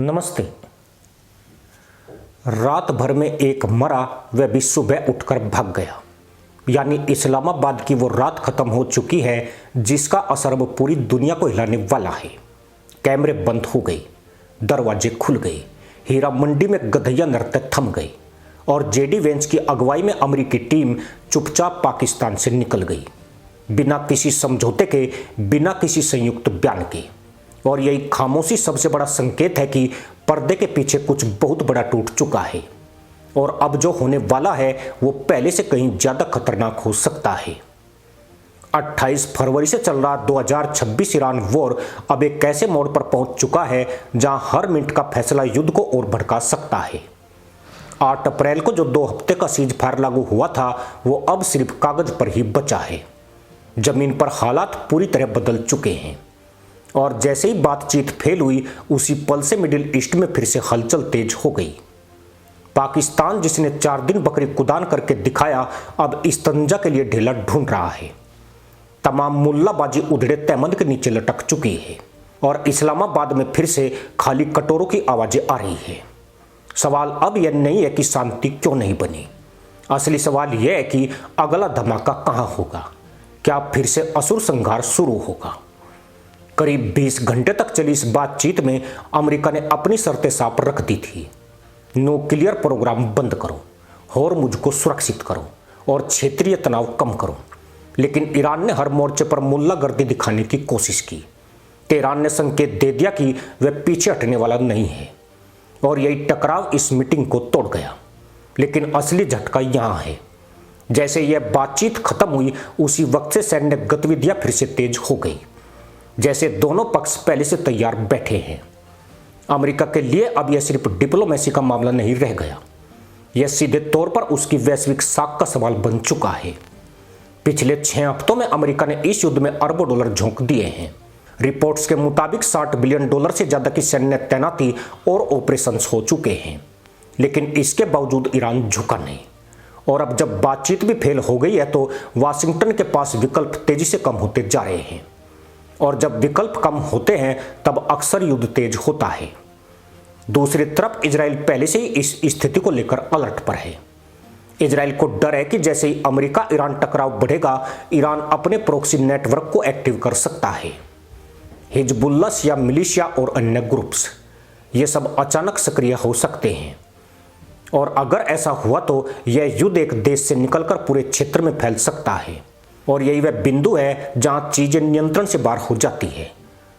नमस्ते। रात भर में एक मरा वह भी सुबह उठकर भाग गया। यानी इस्लामाबाद की वो रात खत्म हो चुकी है जिसका असर अब पूरी दुनिया को हिलाने वाला है। कैमरे बंद हो गए, दरवाजे खुल गए, हीरा मंडी में गधैया नृत्य थम गए और जेडी वेंस की अगुवाई में अमेरिकी टीम चुपचाप पाकिस्तान से निकल गई, बिना किसी समझौते के, बिना किसी संयुक्त बयान के। और यही खामोशी सबसे बड़ा संकेत है कि पर्दे के पीछे कुछ बहुत बड़ा टूट चुका है और अब जो होने वाला है वो पहले से कहीं ज्यादा खतरनाक हो सकता है। 28 फरवरी से चल रहा 2026 ईरान वॉर अब एक ऐसे मोड़ पर पहुंच चुका है जहां हर मिनट का फैसला युद्ध को और भड़का सकता है। 8 अप्रैल को जो 2 हफ्ते का सीज फायर लागू हुआ था वो अब सिर्फ कागज पर ही बचा है। जमीन पर हालात पूरी तरह बदल चुके हैं और जैसे ही बातचीत फेल हुई उसी पल से मिडिल ईस्ट में फिर से हलचल तेज हो गई। पाकिस्तान जिसने 4 दिन बकरी कुदान करके दिखाया अब इस्तंजा के लिए ढेला ढूंढ रहा है। तमाम मुल्लाबाजी उधड़े तहमंद के नीचे लटक चुकी है और इस्लामाबाद में फिर से खाली कटोरों की आवाजें आ रही है। सवाल अब यह नहीं है कि शांति क्यों नहीं बनी, असली सवाल यह है कि अगला धमाका कहां होगा। क्या फिर से असुर संहार शुरू होगा? करीब 20 घंटे तक चली इस बातचीत में अमेरिका ने अपनी शर्तें साफ रख दी थी। न्यूक्लियर प्रोग्राम बंद करो, होर्मुज को सुरक्षित करो और क्षेत्रीय तनाव कम करो। लेकिन ईरान ने हर मोर्चे पर मुल्लागर्दी दिखाने की कोशिश की। तेहरान ने संकेत दे दिया कि वह पीछे हटने वाला नहीं है और यही टकराव इस मीटिंग को तोड़ गया। लेकिन असली झटका यहां है। जैसे यह बातचीत खत्म हुई उसी वक्त से सैन्य गतिविधियां फिर से तेज हो गई, जैसे दोनों पक्ष पहले से तैयार बैठे हैं। अमेरिका के लिए अब यह सिर्फ डिप्लोमेसी का मामला नहीं रह गया, यह सीधे तौर पर उसकी वैश्विक साख का सवाल बन चुका है। पिछले 6 हफ्तों में अमेरिका ने इस युद्ध में अरबों डॉलर झोंक दिए हैं। रिपोर्ट्स के मुताबिक $60 बिलियन से ज्यादा की सैन्य तैनाती और ऑपरेशंस हो चुके हैं। लेकिन इसके बावजूद ईरान झुका नहीं और अब जब बातचीत भी फेल हो गई है तो वाशिंगटन के पास विकल्प तेजी से कम होते जा रहे हैं और जब विकल्प कम होते हैं तब अक्सर युद्ध तेज होता है। दूसरी तरफ इजराइल पहले से ही इस स्थिति को लेकर अलर्ट पर है। इजराइल को डर है कि जैसे ही अमेरिका ईरान टकराव बढ़ेगा ईरान अपने प्रोक्सी नेटवर्क को एक्टिव कर सकता है। हिजबुल्लाह या मिलिशिया और अन्य ग्रुप्स ये सब अचानक सक्रिय हो सकते हैं और अगर ऐसा हुआ तो यह युद्ध एक देश से निकलकर पूरे क्षेत्र में फैल सकता है और यही वह बिंदु है जहां चीजें नियंत्रण से बाहर हो जाती है।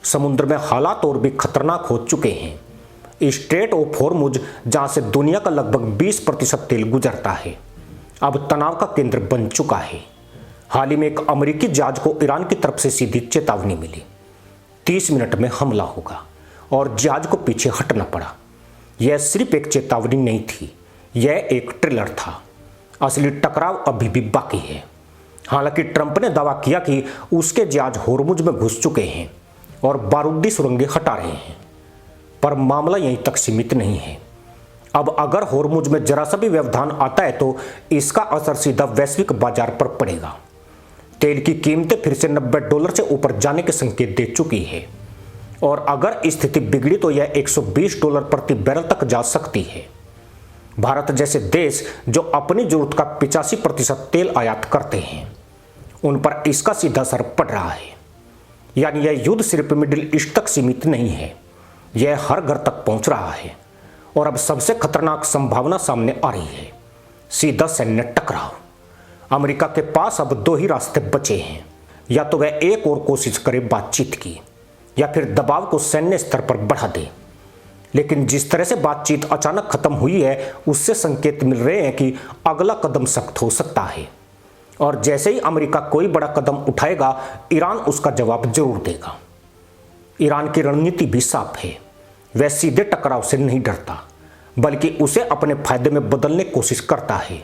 समुद्र में हालात और भी खतरनाक हो चुके हैं। स्ट्रेट ऑफ होर्मुज जहां से दुनिया का लगभग 20% तेल गुजरता है अब तनाव का केंद्र बन चुका है। हाल ही में एक अमेरिकी जहाज को ईरान की तरफ से सीधी चेतावनी मिली, 30 मिनट में हमला होगा और जहाज को पीछे हटना पड़ा। यह सिर्फ एक चेतावनी नहीं थी, यह एक ट्रेलर था। असली टकराव अभी भी बाकी है। हालांकि ट्रंप ने दावा किया कि उसके जहाज होर्मुज में घुस चुके हैं और बारूदी सुरंगें हटा रहे हैं, पर मामला यहीं तक सीमित नहीं है। अब अगर होर्मुज में जरा सा भी व्यवधान आता है तो इसका असर सीधा वैश्विक बाजार पर पड़ेगा। तेल की कीमतें फिर से $90 से ऊपर जाने के संकेत दे चुकी है और अगर स्थिति बिगड़ी तो यह $120 प्रति बैरल तक जा सकती है। भारत जैसे देश जो अपनी जरूरत का 85% तेल आयात करते हैं उन पर इसका सीधा असर पड़ रहा है। यानी यह युद्ध सिर्फ मिडिल ईस्ट तक सीमित नहीं है, यह हर घर तक पहुंच रहा है और अब सबसे खतरनाक संभावना सामने आ रही है, सीधा सैन्य टकराव। अमेरिका के पास अब 2 ही रास्ते बचे हैं, या तो वह एक और कोशिश करे बातचीत की या फिर दबाव को सैन्य स्तर पर बढ़ा दे। लेकिन जिस तरह से बातचीत अचानक खत्म हुई है उससे संकेत मिल रहे हैं कि अगला कदम सख्त हो सकता है और जैसे ही अमेरिका कोई बड़ा कदम उठाएगा ईरान उसका जवाब जरूर देगा। ईरान की रणनीति भी साफ है, वह सीधे टकराव से नहीं डरता बल्कि उसे अपने फायदे में बदलने की कोशिश करता है।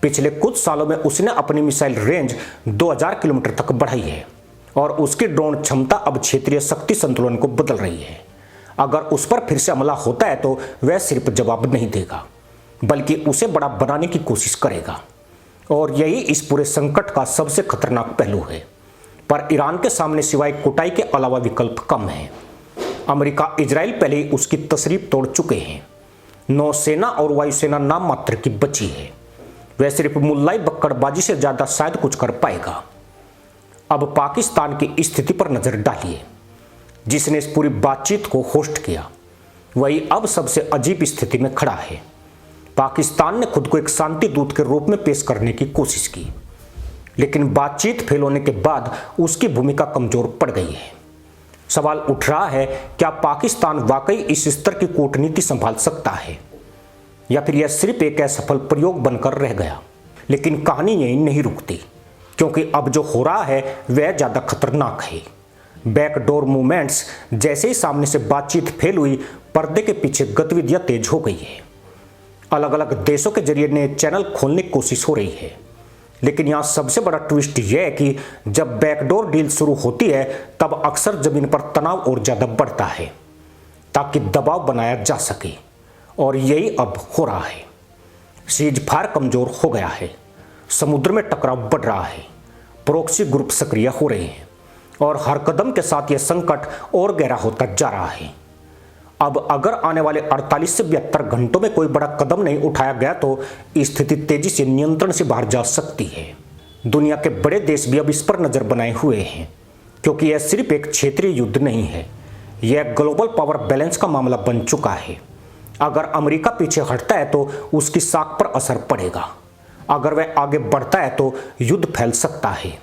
पिछले कुछ सालों में उसने अपनी मिसाइल रेंज 2000 किलोमीटर तक बढ़ाई है और उसकी ड्रोन क्षमता अब क्षेत्रीय शक्ति संतुलन को बदल रही है। अगर उस पर फिर से हमला होता है तो वह सिर्फ जवाब नहीं देगा बल्कि उसे बड़ा बनाने की कोशिश करेगा और यही इस पूरे संकट का सबसे खतरनाक पहलू है। पर ईरान के सामने सिवाय कुटाई के अलावा विकल्प कम है। अमेरिका इजराइल पहले ही उसकी तशरीफ तोड़ चुके हैं। नौसेना और वायुसेना नाम मात्र की बची है। वह सिर्फ मुल्लाई बक्कड़बाजी से ज्यादा शायद कुछ कर पाएगा। अब पाकिस्तान की स्थिति पर नजर डालिए। जिसने इस पूरी बातचीत को होस्ट किया वही अब सबसे अजीब स्थिति में खड़ा है। पाकिस्तान ने खुद को एक शांति दूत के रूप में पेश करने की कोशिश की, लेकिन बातचीत फेल होने के बाद उसकी भूमिका कमजोर पड़ गई है। सवाल उठ रहा है, क्या पाकिस्तान वाकई इस स्तर की कूटनीति संभाल सकता है या फिर यह सिर्फ एक असफल प्रयोग बनकर रह गया। लेकिन कहानी यहीं नहीं रुकती, क्योंकि अब जो हो रहा है वह ज्यादा खतरनाक है। बैकडोर मूवमेंट्स जैसे ही सामने से बातचीत फेल हुई, पर्दे के पीछे गतिविधियां तेज हो गई है। अलग अलग देशों के जरिए नए चैनल खोलने की कोशिश हो रही है। लेकिन यहां सबसे बड़ा ट्विस्ट यह है कि जब बैकडोर डील शुरू होती है तब अक्सर जमीन पर तनाव और ज्यादा बढ़ता है ताकि दबाव बनाया जा सके, और यही अब हो रहा है। सीज फायर कमजोर हो गया है, समुद्र में टकराव बढ़ रहा है, प्रोक्सी ग्रुप सक्रिय हो रहे हैं और हर कदम के साथ यह संकट और गहरा होता जा रहा है। अब अगर आने वाले 48 से 72 घंटों में कोई बड़ा कदम नहीं उठाया गया तो स्थिति तेजी से नियंत्रण से बाहर जा सकती है। दुनिया के बड़े देश भी अब इस पर नजर बनाए हुए हैं, क्योंकि यह सिर्फ एक क्षेत्रीय युद्ध नहीं है, यह ग्लोबल पावर बैलेंस का मामला बन चुका है। अगर अमेरिका पीछे हटता है तो उसकी साख पर असर पड़ेगा, अगर वह आगे बढ़ता है तो युद्ध फैल सकता है,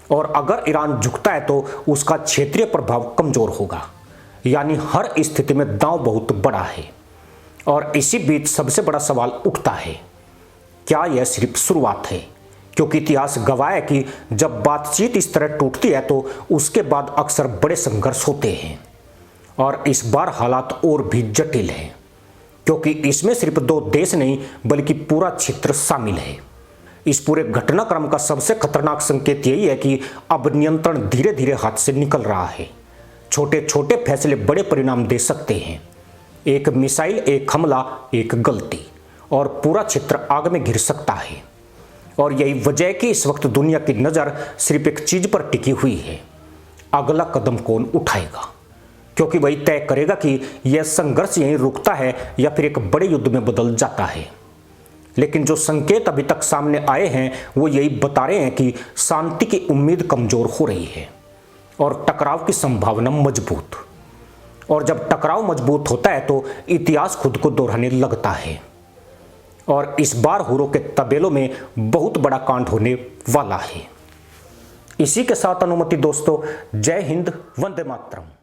और अगर ईरान झुकता है तो उसका क्षेत्रीय प्रभाव कमजोर होगा। यानी हर स्थिति में दांव बहुत बड़ा है। और इसी बीच सबसे बड़ा सवाल उठता है, क्या यह सिर्फ शुरुआत है? क्योंकि इतिहास गवाह है कि जब बातचीत इस तरह टूटती है तो उसके बाद अक्सर बड़े संघर्ष होते हैं। और इस बार हालात और भी जटिल हैं, क्योंकि इसमें सिर्फ 2 देश नहीं बल्कि पूरा क्षेत्र शामिल है। इस पूरे घटनाक्रम का सबसे खतरनाक संकेत यही है कि अब नियंत्रण धीरे धीरे हाथ से निकल रहा है। छोटे छोटे फैसले बड़े परिणाम दे सकते हैं। एक मिसाइल, एक हमला, एक गलती और पूरा क्षेत्र आग में घिर सकता है। और यही वजह है कि इस वक्त दुनिया की नज़र सिर्फ एक चीज पर टिकी हुई है, अगला कदम कौन उठाएगा, क्योंकि वही तय करेगा कि यह संघर्ष यहीं रुकता है या फिर एक बड़े युद्ध में बदल जाता है। लेकिन जो संकेत अभी तक सामने आए हैं वो यही बता रहे हैं कि शांति की उम्मीद कमजोर हो रही है और टकराव की संभावना मजबूत। और जब टकराव मजबूत होता है तो इतिहास खुद को दोहराने लगता है, और इस बार हुरों के तबेलों में बहुत बड़ा कांड होने वाला है। इसी के साथ अनुमति दोस्तों, जय हिंद, वंदे मातरम।